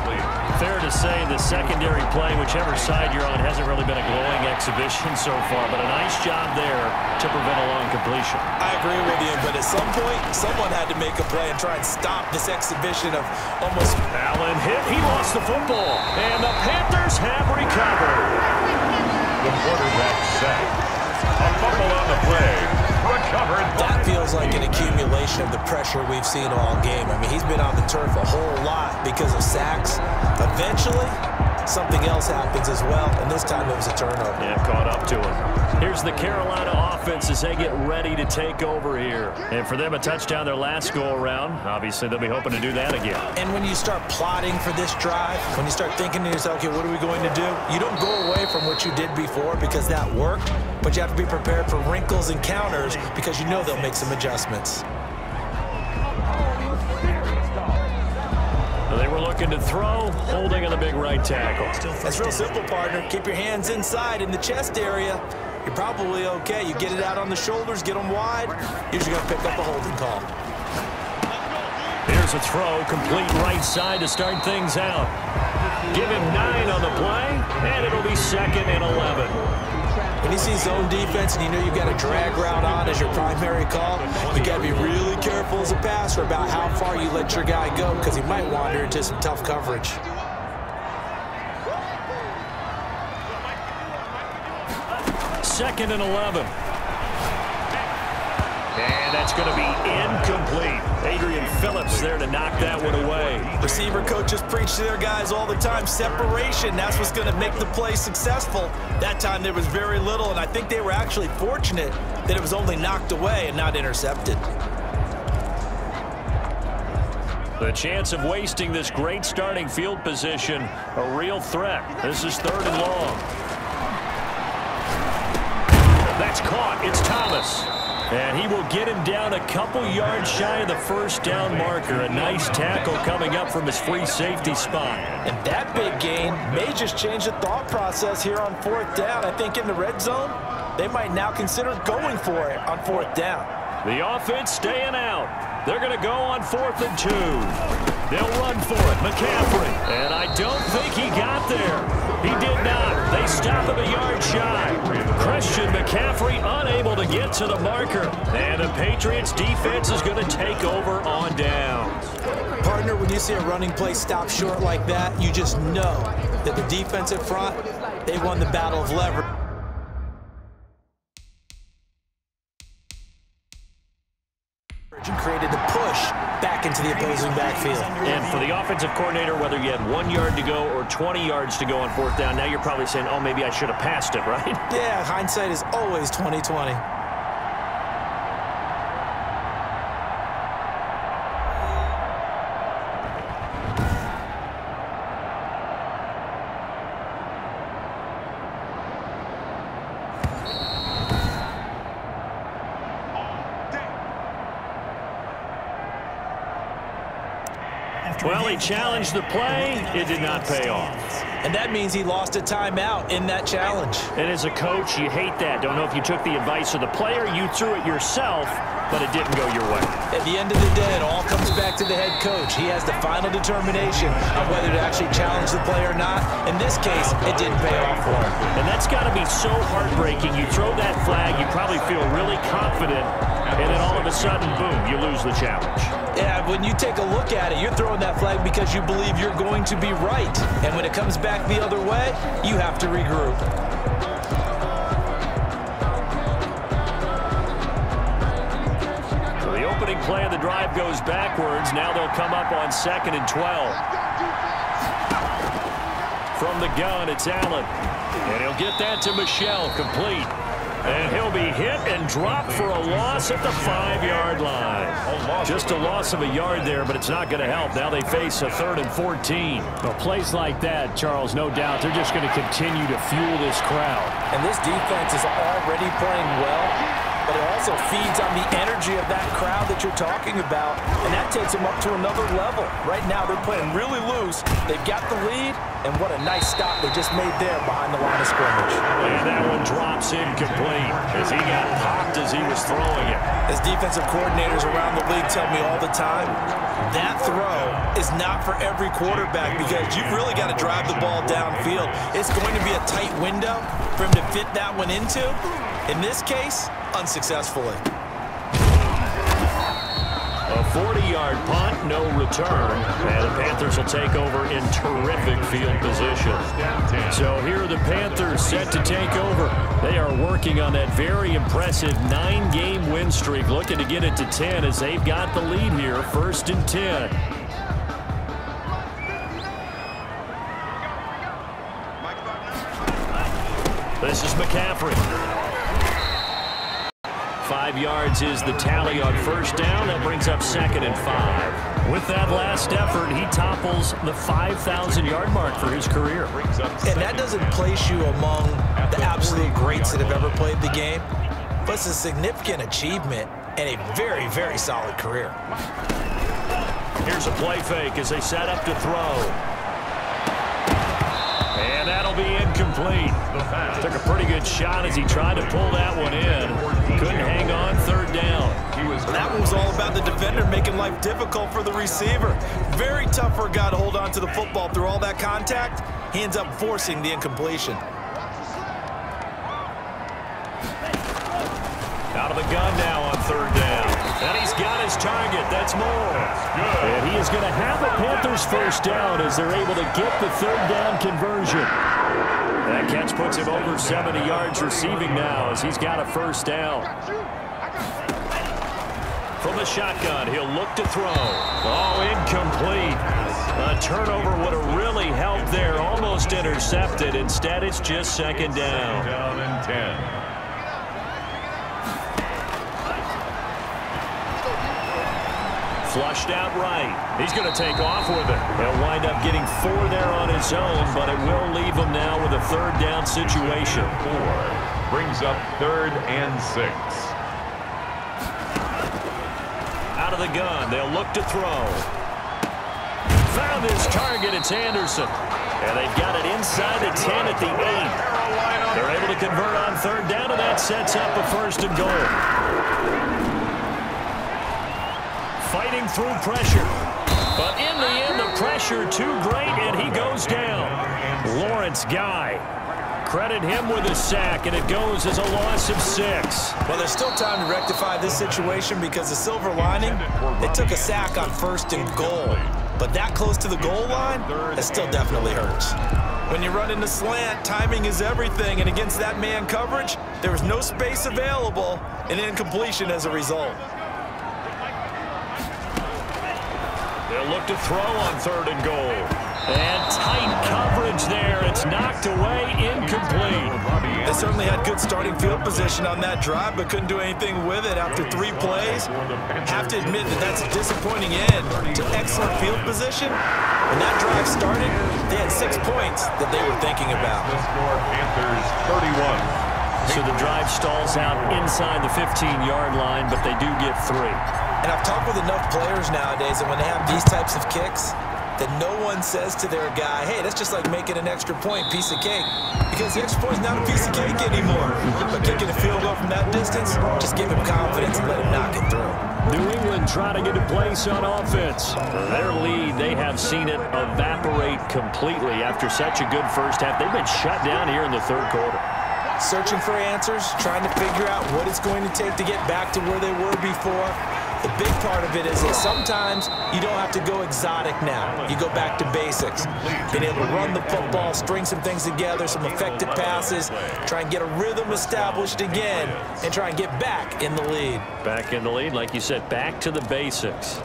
Fair to say the secondary play, whichever side you're on, hasn't really been a glowing exhibition so far, but a nice job there to prevent a long completion. I agree with you, but at some point, someone had to make a play and try and stop this exhibition of almost... Allen hit. He lost the football, and the Panthers have recovered. The quarterback sacked. A fumble on the play. Recovered. That feels like an accumulation of the pressure we've seen all game. I mean, he's been on the turf a whole lot because of sacks. Eventually, something else happens as well, and this time it was a turnover. Yeah, caught up to him. Here's the Carolina offense as they get ready to take over here. And for them, a touchdown their last go-around. Obviously, they'll be hoping to do that again. And when you start plotting for this drive, when you start thinking to yourself, okay, what are we going to do? You don't go away from what you did before because that worked, but you have to be prepared for wrinkles and counters because you know they'll make some adjustments. They were looking to throw, holding on the big right tackle. That's real simple, partner. Keep your hands inside in the chest area. you're probably okay. You get it out on the shoulders, get them wide, usually going to pick up a holding call. Here's a throw, complete right side to start things out. Give him 9 on the play, and it'll be 2nd and 11. When you see zone defense and you know you've got a drag route on as your primary call, you got to be really careful as a passer about how far you let your guy go because he might wander into some tough coverage. Second and 11. And that's going to be incomplete. Adrian Phillips there to knock that one away. Receiver coaches preach to their guys all the time. Separation, that's what's going to make the play successful. That time there was very little, and I think they were actually fortunate that it was only knocked away and not intercepted. The chance of wasting this great starting field position, a real threat. This is 3rd and long. That's caught. It's Thomas. And he will get him down a couple yards shy of the first down marker. A nice tackle coming up from his free safety spot. And that big gain may just change the thought process here on 4th down. I think in the red zone, they might now consider going for it on 4th down. The offense staying out. They're going to go on 4th and 2. They'll run for it. McCaffrey. And I don't think he got there. He did not. They stop him a yard shy. Christian McCaffrey unable to get to the marker. And the Patriots defense is going to take over on downs. Partner, when you see a running play stop short like that, you just know that the defensive front, they won the battle of leverage. And created a push back into the opposing backfield. And for the offensive coordinator, whether you had 1 yard to go or 20 yards to go on 4th down, now you're probably saying, oh, maybe I should have passed it, right? Yeah, hindsight is always 20/20. Well, he challenged the play. It did not pay off. And that means he lost a timeout in that challenge. And as a coach, you hate that. Don't know if you took the advice of the player. You threw it yourself, but it didn't go your way. At the end of the day, it all comes back to the head coach. He has the final determination on whether to actually challenge the play or not. In this case, it didn't pay off for him. And that's got to be so heartbreaking. You throw that flag, you probably feel really confident, and then all of a sudden, boom, you lose the challenge. Yeah, when you take a look at it, you're throwing that flag because you believe you're going to be right. And when it comes back the other way, you have to regroup. So the opening play of the drive goes backwards. Now they'll come up on 2nd and 12. From the gun, it's Allen. And he'll get that to Michel, complete. And he'll be hit and dropped for a loss at the 5-yard line. Just a loss of a yard there, but it's not going to help. Now they face a 3rd and 14. Well, plays like that, Charles, no doubt, they're just going to continue to fuel this crowd. And this defense is already playing well, but it also feeds on the energy of that crowd that you're talking about, and that takes them up to another level. Right now, they're playing really loose. They've got the lead, and what a nice stop they just made there behind the line of scrimmage. And that one drops incomplete as he got popped as he was throwing it. As defensive coordinators around the league tell me all the time, that throw is not for every quarterback because you've really got to drive the ball downfield. It's going to be a tight window for him to fit that one into. In this case, unsuccessfully. A 40-yard punt, no return, and the Panthers will take over in terrific field position. So here are the Panthers set to take over. They are working on that very impressive 9-game win streak, looking to get it to 10 as they've got the lead here, 1st and 10. This is McCaffrey. 5 yards is the tally on 1st down. That brings up 2nd and 5. With that last effort, he topples the 5,000-yard mark for his career. And that doesn't place you among the absolute greats that have ever played the game, but it's a significant achievement and a very, very solid career. Here's a play fake as they set up to throw. And that'll be incomplete. Took a pretty good shot as he tried to pull that one in. Couldn't hang on third down. That one was all about the defender making life difficult for the receiver. Very tough for a guy to hold on to the football through all that contact. He ends up forcing the incompletion. Out of the gun now on third down. And he's got his target. That's more. And he is going to have a Panthers first down as they're able to get the third down conversion. That catch puts him over 70 yards receiving now as he's got a first down. From the shotgun, he'll look to throw. Oh, incomplete. A turnover would have really helped there. Almost intercepted. Instead, it's just second down. Down and 10. Flushed out right. He's going to take off with it. He'll wind up getting 4 there on his own, but it will leave him now with a third down situation. 4 brings up 3rd and 6. Out of the gun, they'll look to throw. Found his target, it's Anderson. And they've got it inside the 10 at the 8. They're able to convert on third down, and that sets up a 1st and goal. Fighting through pressure. But in the end, the pressure too great, and he goes down. Lawrence Guy. Credit him with a sack, and it goes as a loss of 6. Well, there's still time to rectify this situation because the silver lining, they took a sack on 1st and goal. But that close to the goal line, that still definitely hurts. When you run into slant, timing is everything, and against that man coverage, there was no space available, and incompletion as a result. They'll look to throw on 3rd and goal. And tight coverage there. It's knocked away, incomplete. They certainly had good starting field position on that drive, but couldn't do anything with it after 3 plays. Have to admit that that's a disappointing end to excellent field position. When that drive started, they had 6 points that they were thinking about. The score, Panthers 31. So the drive stalls out inside the 15-yard line, but they do get 3. And I've talked with enough players nowadays that when they have these types of kicks, that no one says to their guy, hey, that's just like making an extra point, piece of cake. Because the extra point is not a piece of cake anymore. But kicking a field goal from that distance, just give him confidence and let him knock it through. New England trying to get a place on offense. For their lead, they have seen it evaporate completely after such a good first half. They've been shut down here in the 3rd quarter. Searching for answers, trying to figure out what it's going to take to get back to where they were before. The big part of it is that sometimes you don't have to go exotic now. You go back to basics. Being able to run the football, string some things together, some effective passes, try and get a rhythm established again, and try and get back in the lead. Back in the lead, like you said, back to the basics.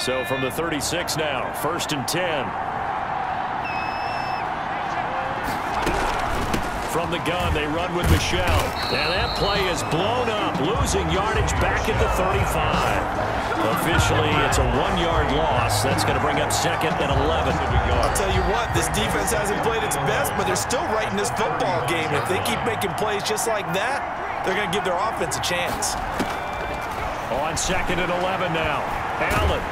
So from the 36 now, 1st and 10. From the gun, they run with Michelle. And that play is blown up, losing yardage back at the 35. Officially, it's a 1-yard loss. That's going to bring up 2nd and 11. I'll tell you what, this defense hasn't played its best, but they're still right in this football game. If they keep making plays just like that, they're going to give their offense a chance. On 2nd and 11 now. Allen.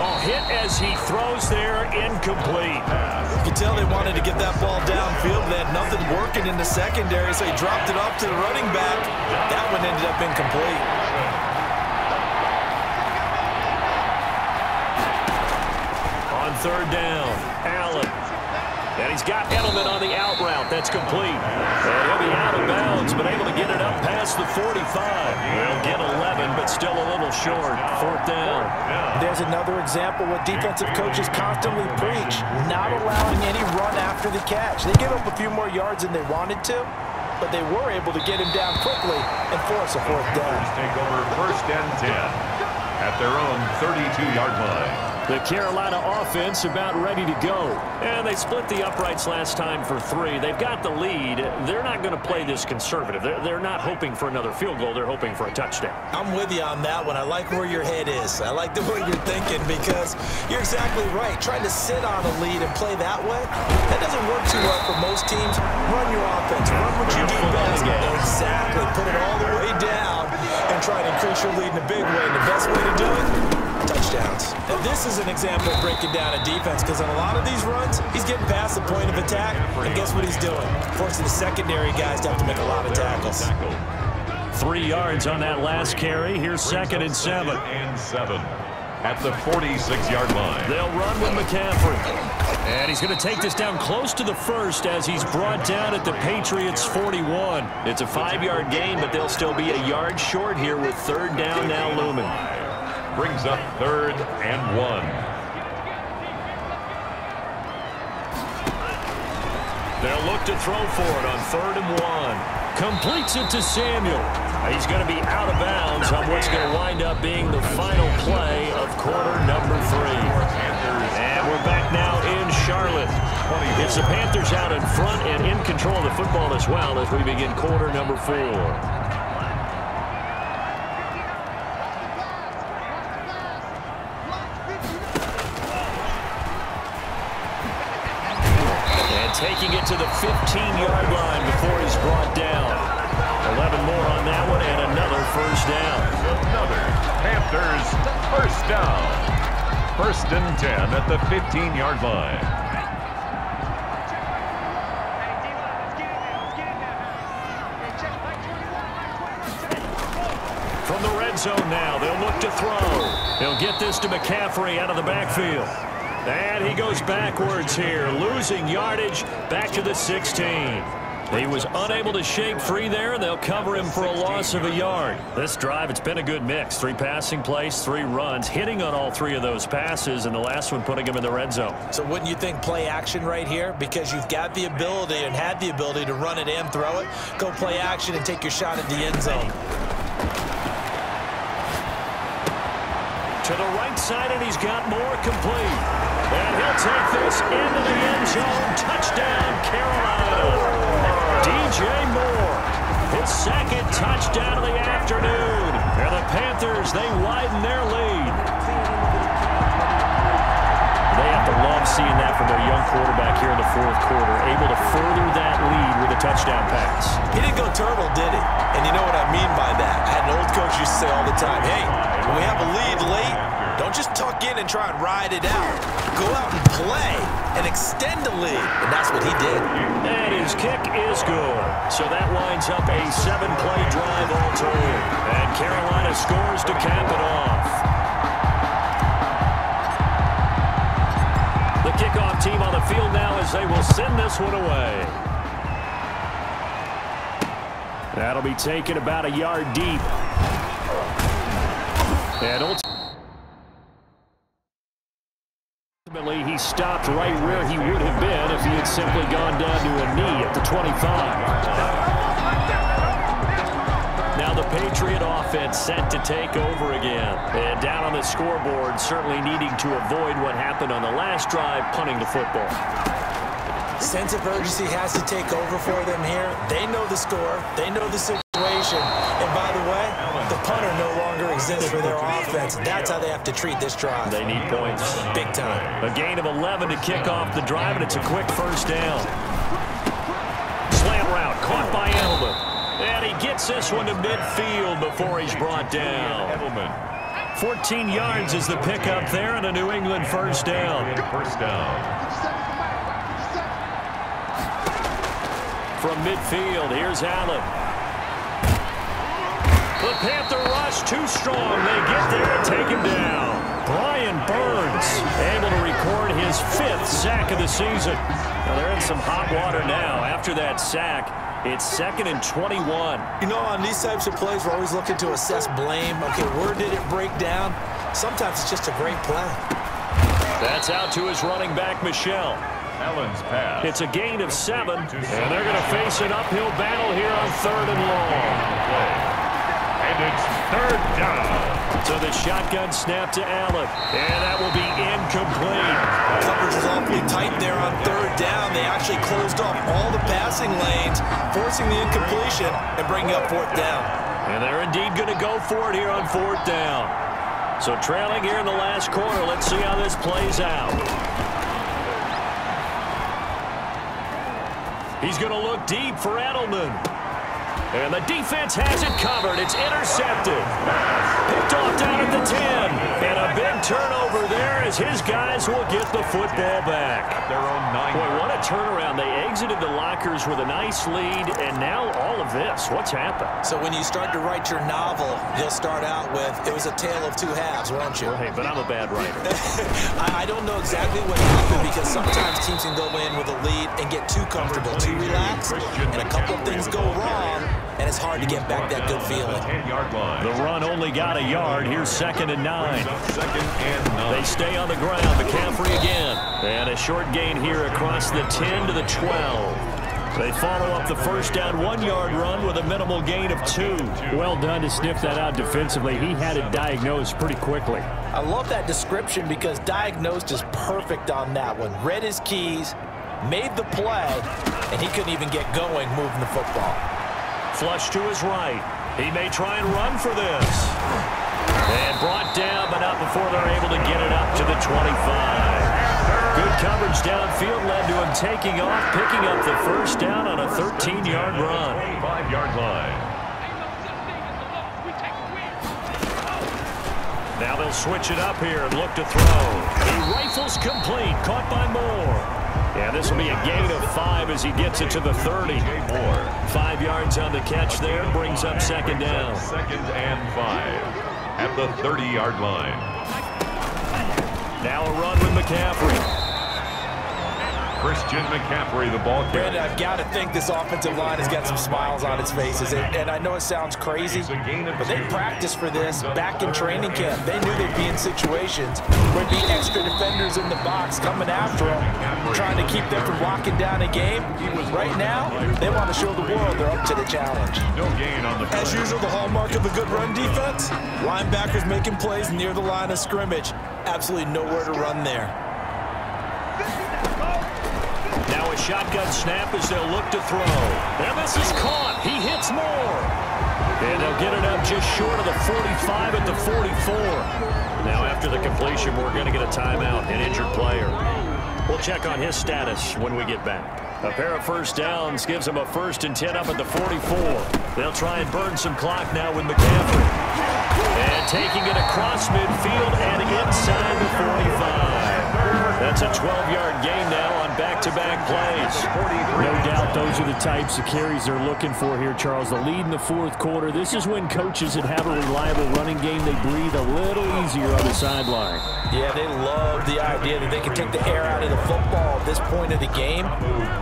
Oh, hit as he throws there, incomplete. You can tell they wanted to get that ball downfield. They had nothing working in the secondary, so he dropped it off to the running back. That one ended up incomplete. On 3rd down, Allen. And he's got Edelman on the out route. That's complete. And he'll be out of bounds, but able to get it up past the 45. They'll get 11, but still a little short. 4th down. There's another example what defensive coaches constantly preach, not allowing any run after the catch. They gave up a few more yards than they wanted to, but they were able to get him down quickly and force a 4th down. Take over 1st and 10 at their own 32-yard line. The Carolina offense about ready to go. And they split the uprights last time for 3. They've got the lead. They're not going to play this conservative. They're not hoping for another field goal. They're hoping for a touchdown. I'm with you on that one. I like where your head is. I like the way you're thinking because you're exactly right. Trying to sit on a lead and play that way, that doesn't work too well for most teams. Run your offense. Run what you do best. Exactly. Put it all the way down and try to increase your lead in a big way. And the best way to do it, touchdowns. And this is an example of breaking down a defense, because on a lot of these runs, he's getting past the point of attack, and guess what he's doing? Forcing the secondary guys to have to make a lot of tackles. 3 yards on that last carry. Here's 2nd and 7. At the 46-yard line. They'll run with McCaffrey. And he's going to take this down close to the first as he's brought down at the Patriots' 41. It's a 5-yard gain, but they'll still be a yard short here with 3rd down now looming. Brings up 3rd and 1. They'll look to throw for it on 3rd and 1. Completes it to Samuel. He's going to be out of bounds on what's going to wind up being the final play of quarter number 3. And we're back now in Charlotte. It's the Panthers out in front and in control of the football as well as we begin quarter number 4. Taking it to the 15-yard line before he's brought down. 11 more on that one and another 1st down. Another Panthers 1st down. 1st and 10 at the 15-yard line. From the red zone now, they'll look to throw. They'll get this to McCaffrey out of the backfield. And he goes backwards here, losing yardage back to the 16. He was unable to shake free there, and they'll cover him for a loss of a yard. This drive, it's been a good mix. 3 passing plays, 3 runs, hitting on all 3 of those passes, and the last one putting him in the red zone. So wouldn't you think play action right here? Because you've got the ability and had the ability to run it and throw it. Go play action and take your shot at the end zone. To the right side, and he's got more complete. And he'll take this into the end zone. Touchdown, Carolina. DJ Moore, his 2nd touchdown of the afternoon. And the Panthers, they widen their lead. They have to love seeing that from their young quarterback here in the 4th quarter, able to further that lead with a touchdown pass. He didn't go turtle, did he? And you know what I mean by that. I had an old coach used to say all the time, hey, when we have a lead late, don't just tuck in and try and ride it out. Go out and play and extend the lead. And that's what he did. And his kick is good. So that winds up a 7-play drive all told. And Carolina scores to cap it off. The kickoff team on the field now as they will send this one away. That'll be taken about a yard deep. And ultimately, he stopped right where he would have been if he had simply gone down to a knee at the 25. Now the Patriot offense set to take over again. And down on the scoreboard, certainly needing to avoid what happened on the last drive, punting the football. Sense of urgency has to take over for them here. They know the score. They know the situation. And by the way, the punter no longer exists for their offense. That's how they have to treat this drive. They need points. Big time. A gain of 11 to kick off the drive, and it's a quick 1st down. Slam route caught by Edelman. And he gets this one to midfield before he's brought down. 14 yards is the pickup there, and a New England 1st down. From midfield, here's Allen. The Panther rush too strong. They get there and take him down. Brian Burns able to record his 5th sack of the season. Now they're in some hot water now. After that sack, it's 2nd and 21. You know, on these types of plays, we're always looking to assess blame. Okay, where did it break down? Sometimes it's just a great play. That's out to his running back, Michel. Allen's pass. It's a gain of 7, and they're going to face an uphill battle here on 3rd and long. And it's 3rd down. So the shotgun snap to Allen, and that will be incomplete. Coverage was awfully tight there on 3rd down. They actually closed off all the passing lanes, forcing the incompletion and bringing up 4th down. And they're indeed going to go for it here on 4th down. So trailing here in the last quarter. Let's see how this plays out. He's going to look deep for Edelman. And the defense has it covered. It's intercepted. Picked off down at the 10. And a big turnover there as his guys will get the football back. Their own 9. Boy, what a turnaround. They exited the lockers with a nice lead, and now all of this. What's happened? So when you start to write your novel, you'll start out with, it was a tale of two halves, won't you? Hey, but I'm a bad writer. I don't know exactly what happened because sometimes teams can go in with a lead and get too comfortable, too relaxed, and a couple of things go wrong, and it's hard to get back that good feeling. The run only got a yard. Here's 2nd and 9. They stay on the ground. McCaffrey again. And a short gain here across the 10 to the 12. They follow up the first down 1-yard run with a minimal gain of 2. Well done to sniff that out defensively. He had it diagnosed pretty quickly. I love that description because diagnosed is perfect on that one. Read his keys, made the play, and he couldn't even get going moving the football. Flush to his right. He may try and run for this. And brought down, but not before they're able to get it up to the 25. Good coverage downfield led to him taking off, picking up the first down on a 13-yard run. 5-yard line. Now they'll switch it up here and look to throw. He rifles complete, caught by Moore. Yeah, this will be a gain of 5 as he gets it to the 30. 5 yards on the catch there, brings up 2nd down. 2nd and 5 at the 30-yard line. Now a run with McCaffrey. Christian McCaffrey, the ball carrier. Brandon, I've got to think this offensive line has got some smiles on its faces. And I know it sounds crazy, but they practiced for this back in training camp. They knew they'd be in situations where there'd be extra defenders in the box coming after them, trying to keep them from locking down a game. Right now, they want to show the world they're up to the challenge. No gain on the play. As usual, the hallmark of a good run defense, linebackers making plays near the line of scrimmage. Absolutely nowhere to run there. Now a shotgun snap as they'll look to throw. And this is caught. He hits Moore. And they'll get it up just short of the 45 at the 44. Now after the completion, we're going to get a timeout, an injured player. We'll check on his status when we get back. A pair of first downs gives them a 1st and 10 up at the 44. They'll try and burn some clock now with McCaffrey. And taking it across midfield and inside the 45. That's a 12-yard gain now on back-to-back plays. No doubt those are the types of carries they're looking for here, Charles. The lead in the 4th quarter. This is when coaches that have a reliable running game, they breathe a little easier on the sideline. Yeah, they love the idea that they can take the air out of the football at this point of the game.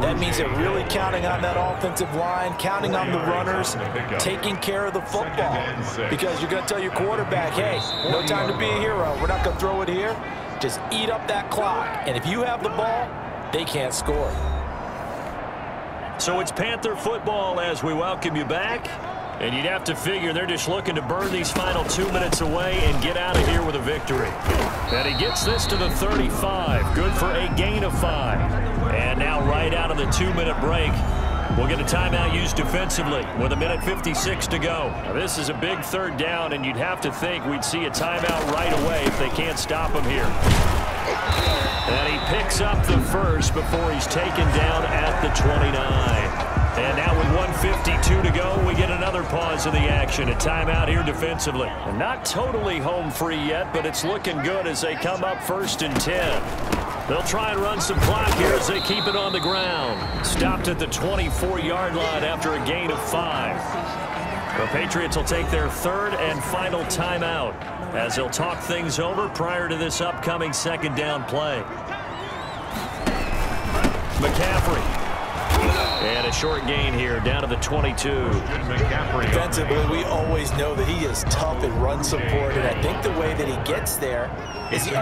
That means they're really counting on that offensive line, counting on the runners, taking care of the football. Because you're going to tell your quarterback, hey, no time to be a hero. We're not going to throw it here. Just eat up that clock. And if you have the ball, they can't score. So it's Panther football as we welcome you back. And you'd have to figure they're just looking to burn these final 2 minutes away and get out of here with a victory. And he gets this to the 35. Good for a gain of 5. And now right out of the 2-minute break, we'll get a timeout used defensively with 1:56 to go. Now, this is a big 3rd down, and you'd have to think we'd see a timeout right away if they can't stop him here. And he picks up the first before he's taken down at the 29. And now with 1:52 to go, we get another pause of the action. A timeout here defensively. And not totally home free yet, but it's looking good as they come up 1st and 10. They'll try and run some clock here as they keep it on the ground. Stopped at the 24-yard line after a gain of 5. The Patriots will take their 3rd and final timeout as they'll talk things over prior to this upcoming 2nd down play. McCaffrey. And a short gain here down to the 22. Defensively, we always know that he is tough in run support, and I think the way that he gets there is he